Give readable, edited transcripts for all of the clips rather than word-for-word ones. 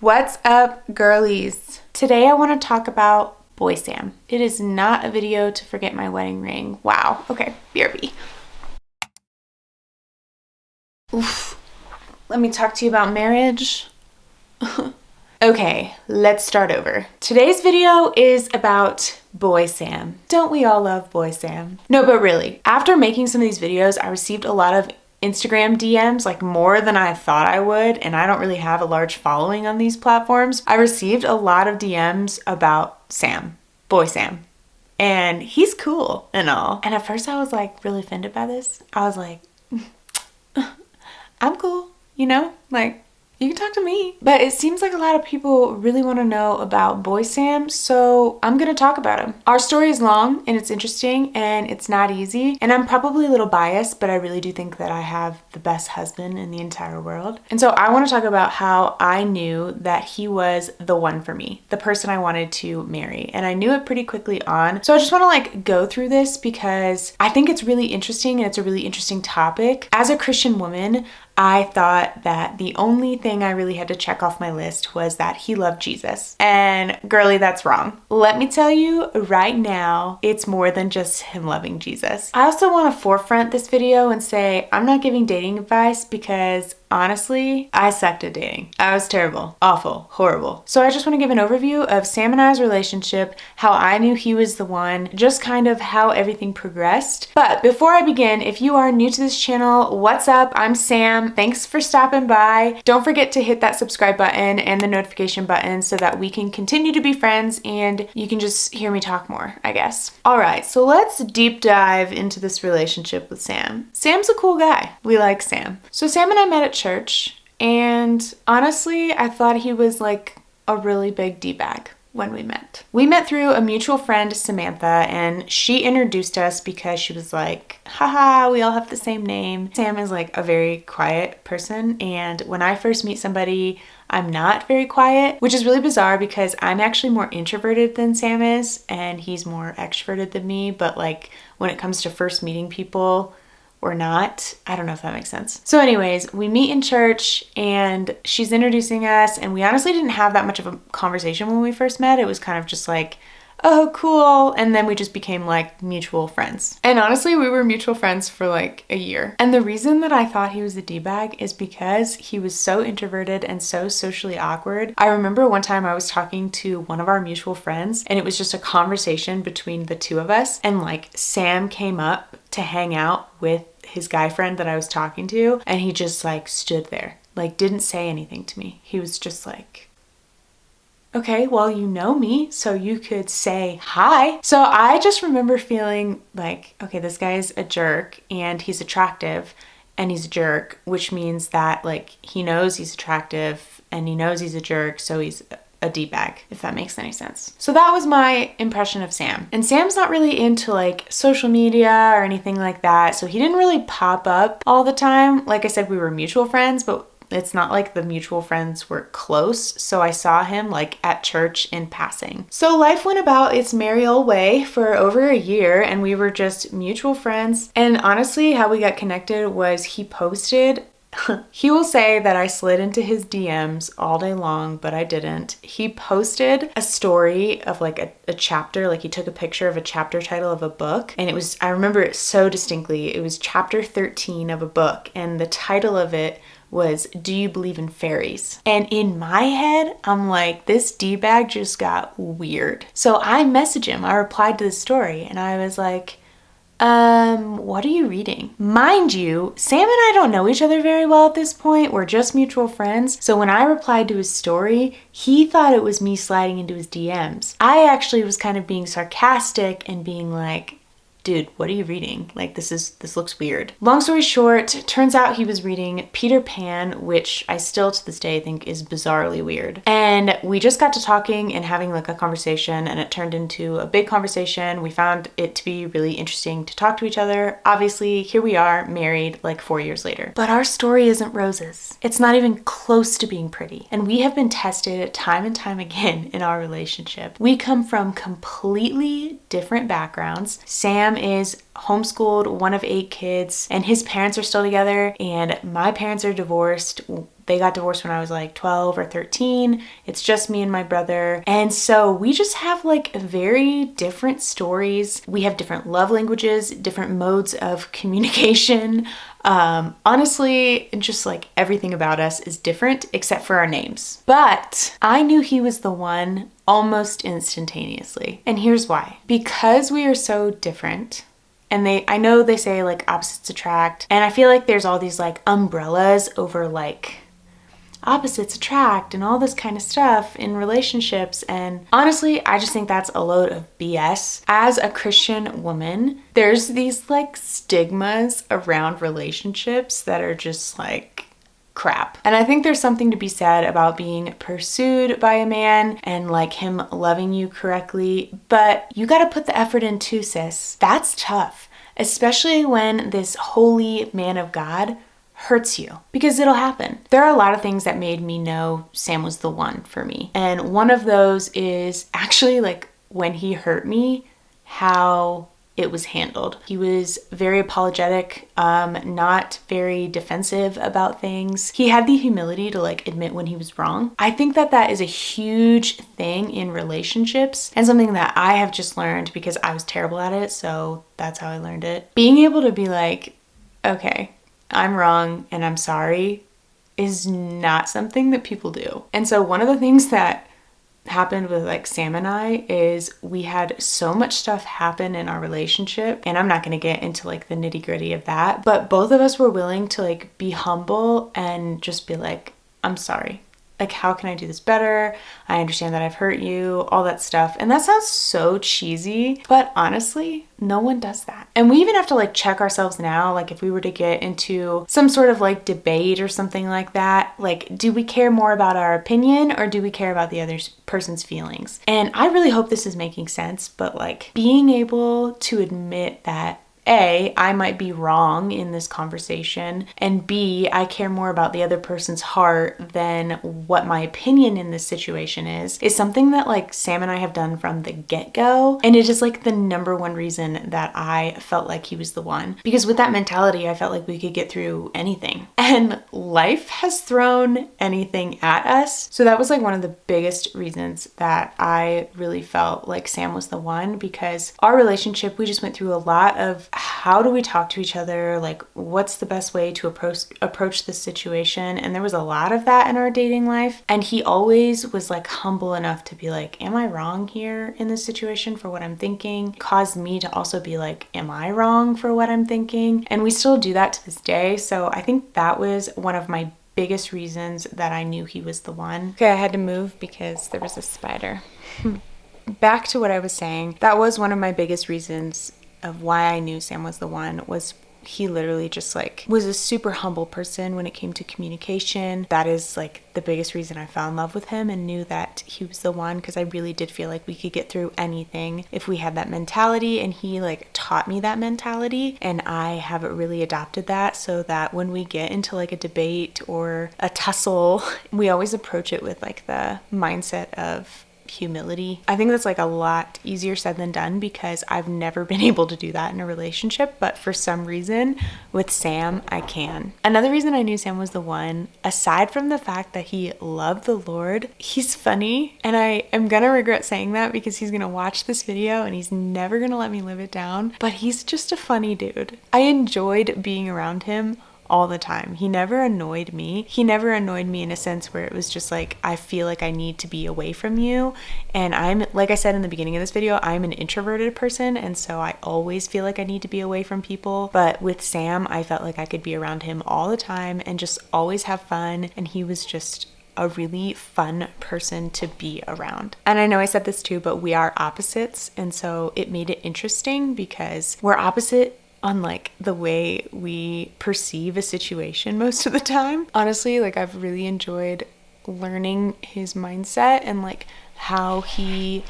What's up, girlies? Today I want to talk about Boy Sam. It is not a video to forget my wedding ring. Wow. Okay, BRB. Oof. Let me talk to you about marriage. Okay, let's start over. Today's video is about Boy Sam. Don't we all love Boy Sam? No, but really, after making some of these videos, I received a lot of Instagram DMs, like more than I thought I would, and I don't really have a large following on these platforms. I received a lot of DMs about Sam, Boy Sam, and he's cool and all. And at first I was like really offended by this. I was like, I'm cool, you know? Like, you can talk to me. But it seems like a lot of people really want to know about Boy Sam, so I'm gonna talk about him. Our story is long and it's interesting and it's not easy, and I'm probably a little biased, but I really do think that I have the best husband in the entire world. And so I want to talk about how I knew that he was the one for me, the person I wanted to marry, and I knew it pretty quickly on. So I just want to like go through this because I think it's really interesting and it's a really interesting topic. As a Christian woman, I thought that the only thing I really had to check off my list was that he loved Jesus. And girly, that's wrong. Let me tell you right now, it's more than just him loving Jesus. I also want to forefront this video and say I'm not giving dating advice because honestly, I sucked at dating. I was terrible, awful, horrible. So I just want to give an overview of Sam and I's relationship, how I knew he was the one, just kind of how everything progressed. But before I begin, if you are new to this channel, what's up? I'm Sam. Thanks for stopping by. Don't forget to hit that subscribe button and the notification button so that we can continue to be friends and you can just hear me talk more, I guess. All right, so let's deep dive into this relationship with Sam. Sam's a cool guy. We like Sam. So Sam and I met at church, and honestly, I thought he was like a really big D-bag when we met. We met through a mutual friend, Samantha, and she introduced us because she was like, haha, we all have the same name. Sam is like a very quiet person, and when I first meet somebody, I'm not very quiet, which is really bizarre because I'm actually more introverted than Sam is, and he's more extroverted than me, but like when it comes to first meeting people, or not. I don't know if that makes sense. So anyways, we meet in church and she's introducing us, and we honestly didn't have that much of a conversation when we first met. It was kind of just like, oh, cool. And then we just became like mutual friends. And honestly, we were mutual friends for like a year. And the reason that I thought he was a D-bag is because he was so introverted and so socially awkward. I remember one time I was talking to one of our mutual friends, and it was just a conversation between the two of us. And like Sam came up to hang out with his guy friend that I was talking to, and he just like stood there, like didn't say anything to me. He was just like, okay, well, you know me, so you could say hi. So I just remember feeling like, okay, this guy's a jerk and he's attractive and he's a jerk, which means that like he knows he's attractive and he knows he's a jerk, so he's a D-bag, if that makes any sense. So that was my impression of Sam. And Sam's not really into like social media or anything like that, so he didn't really pop up all the time. Like I said, we were mutual friends, but it's not like the mutual friends were close, so I saw him like at church in passing. So life went about its merry old way for over a year, and we were just mutual friends. And honestly, how we got connected was he posted he will say that I slid into his DMs all day long, but I didn't. He posted a story of like a chapter, like he took a picture of a chapter title of a book, and it was, I remember it so distinctly, it was chapter 13 of a book, and the title of it was, Do You Believe in Fairies? And in my head, I'm like, this D-bag just got weird. So I messaged him, I replied to the story, and I was like, what are you reading? Mind you, Sam and I don't know each other very well at this point. We're just mutual friends. So when I replied to his story, he thought it was me sliding into his DMs. I actually was kind of being sarcastic and being like, dude, what are you reading? Like, this looks weird. Long story short, turns out he was reading Peter Pan, which I still to this day think is bizarrely weird. And we just got to talking and having like a conversation, and it turned into a big conversation. We found it to be really interesting to talk to each other. Obviously, here we are, married like 4 years later. But our story isn't roses. It's not even close to being pretty. And we have been tested time and time again in our relationship. We come from completely different backgrounds. Sam is homeschooled, one of 8 kids, and his parents are still together, and my parents are divorced. They got divorced when I was like 12 or 13. It's just me and my brother. And so we just have like very different stories. We have different love languages, different modes of communication. Honestly, just like everything about us is different except for our names. But I knew he was the one almost instantaneously. And here's why. Because we are so different, and I know they say like opposites attract, and I feel like there's all these like umbrellas over like opposites attract and all this kind of stuff in relationships. And honestly, I just think that's a load of BS. As a Christian woman, there's these like stigmas around relationships that are just like crap. And I think there's something to be said about being pursued by a man and like him loving you correctly, but you got to put the effort in too, sis. That's tough, especially when this holy man of God hurts you, because it'll happen. There are a lot of things that made me know Sam was the one for me. And one of those is actually like when he hurt me, how it was handled. He was very apologetic, not very defensive about things. He had the humility to like admit when he was wrong. I think that that is a huge thing in relationships and something that I have just learned because I was terrible at it. So that's how I learned it. Being able to be like, okay, I'm wrong and I'm sorry is not something that people do. And so one of the things that happened with like Sam and I is we had so much stuff happen in our relationship, and I'm not going to get into like the nitty-gritty of that, but both of us were willing to like be humble and just be like, I'm sorry. Like, how can I do this better? I understand that I've hurt you, all that stuff. And that sounds so cheesy, but honestly, no one does that. And we even have to like check ourselves now. Like if we were to get into some sort of like debate or something like that, like, do we care more about our opinion or do we care about the other person's feelings? And I really hope this is making sense, but like being able to admit that A, I might be wrong in this conversation, and B, I care more about the other person's heart than what my opinion in this situation is something that like Sam and I have done from the get-go. And it is like the number one reason that I felt like he was the one. Because with that mentality, I felt like we could get through anything. And life has thrown anything at us. So that was like one of the biggest reasons that I really felt like Sam was the one, because our relationship, we just went through a lot of how do we talk to each other? Like, what's the best way to approach this situation? And there was a lot of that in our dating life. And he always was like humble enough to be like, am I wrong here in this situation for what I'm thinking? Caused me to also be like, am I wrong for what I'm thinking? And we still do that to this day. So I think that was one of my biggest reasons that I knew he was the one. Okay, I had to move because there was a spider. Back to what I was saying. That was one of my biggest reasons of why I knew Sam was the one, was he literally just like was a super humble person when it came to communication. That is like the biggest reason I fell in love with him and knew that he was the one, because I really did feel like we could get through anything if we had that mentality, and he like taught me that mentality, and I have really adopted that, so that when we get into like a debate or a tussle, we always approach it with like the mindset of humility. I think that's like a lot easier said than done, because I've never been able to do that in a relationship, but for some reason with Sam I can. Another reason I knew Sam was the one, aside from the fact that he loved the Lord, he's funny, and I am gonna regret saying that because he's gonna watch this video and he's never gonna let me live it down, but he's just a funny dude. I enjoyed being around him all the time. He never annoyed me. He never annoyed me in a sense where it was just like, I feel like I need to be away from you. And I'm, like I said in the beginning of this video, I'm an introverted person, and so I always feel like I need to be away from people. But with Sam, I felt like I could be around him all the time and just always have fun. And he was just a really fun person to be around. And I know I said this too, but we are opposites. And so it made it interesting because we're opposite on like the way we perceive a situation most of the time. Honestly, like I've really enjoyed learning his mindset and like how he,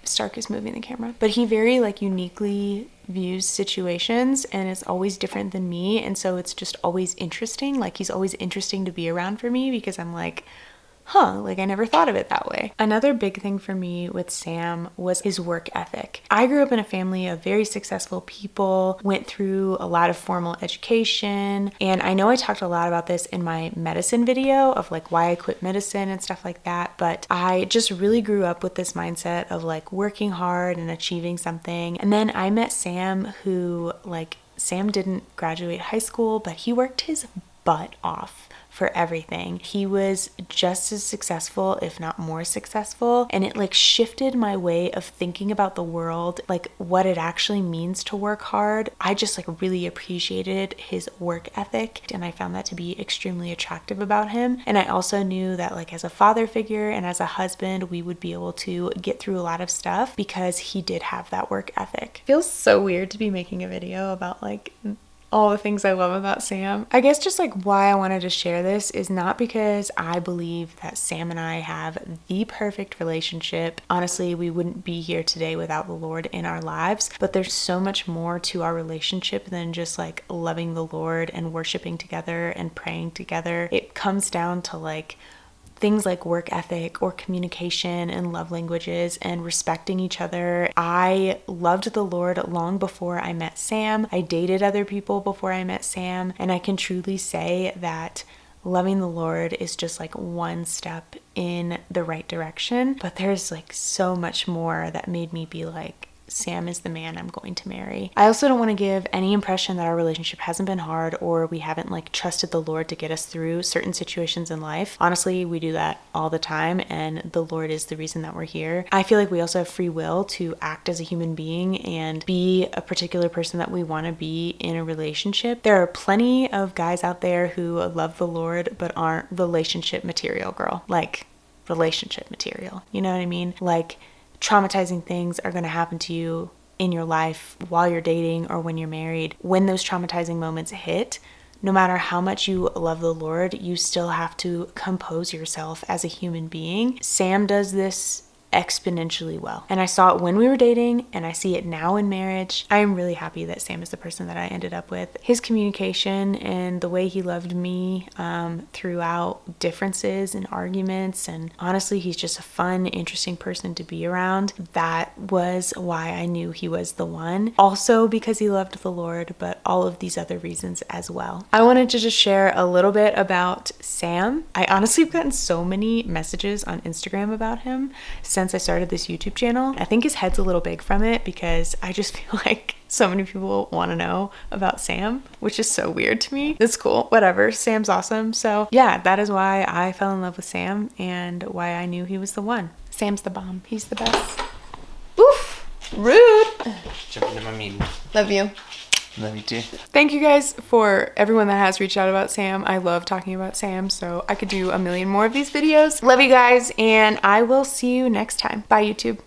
Stark is moving the camera, but he very like uniquely views situations and is always different than me. And so it's just always interesting. Like he's always interesting to be around for me because I'm like, huh, like I never thought of it that way. Another big thing for me with Sam was his work ethic. I grew up in a family of very successful people, went through a lot of formal education, and I know I talked a lot about this in my medicine video of like why I quit medicine and stuff like that, but I just really grew up with this mindset of like working hard and achieving something. And then I met Sam, who like, Sam didn't graduate high school, but he worked his butt off for everything. He was just as successful, if not more successful. And it like shifted my way of thinking about the world, like what it actually means to work hard. I just like really appreciated his work ethic, and I found that to be extremely attractive about him. And I also knew that like as a father figure and as a husband, we would be able to get through a lot of stuff because he did have that work ethic. It feels so weird to be making a video about like all the things I love about Sam. I guess just like why I wanted to share this is not because I believe that Sam and I have the perfect relationship. Honestly, we wouldn't be here today without the Lord in our lives, but there's so much more to our relationship than just like loving the Lord and worshiping together and praying together. It comes down to like things like work ethic or communication and love languages and respecting each other. I loved the Lord long before I met Sam. I dated other people before I met Sam, and I can truly say that loving the Lord is just like one step in the right direction, but there's like so much more that made me be like, Sam is the man I'm going to marry. I also don't want to give any impression that our relationship hasn't been hard or we haven't like trusted the Lord to get us through certain situations in life. Honestly, we do that all the time, and the Lord is the reason that we're here. I feel like we also have free will to act as a human being and be a particular person that we want to be in a relationship. There are plenty of guys out there who love the Lord but aren't relationship material, girl. Like relationship material. You know what I mean? Like traumatizing things are going to happen to you in your life while you're dating or when you're married. When those traumatizing moments hit, no matter how much you love the Lord, you still have to compose yourself as a human being. Sam does this exponentially well. And I saw it when we were dating, and I see it now in marriage. I am really happy that Sam is the person that I ended up with. His communication and the way he loved me throughout differences and arguments, and honestly, he's just a fun, interesting person to be around. That was why I knew he was the one. Also because he loved the Lord, but all of these other reasons as well. I wanted to just share a little bit about Sam. I honestly have gotten so many messages on Instagram about him since I started this YouTube channel. I think his head's a little big from it because I just feel like so many people want to know about Sam, which is so weird to me. It's cool, whatever. Sam's awesome. So yeah, that is why I fell in love with Sam and why I knew he was the one. Sam's the bomb. He's the best. Oof, rude. Jump into my meeting. Love you. Love you too. Thank you guys for everyone that has reached out about Sam. I love talking about Sam, so I could do a million more of these videos. Love you guys, and I will see you next time. Bye, YouTube.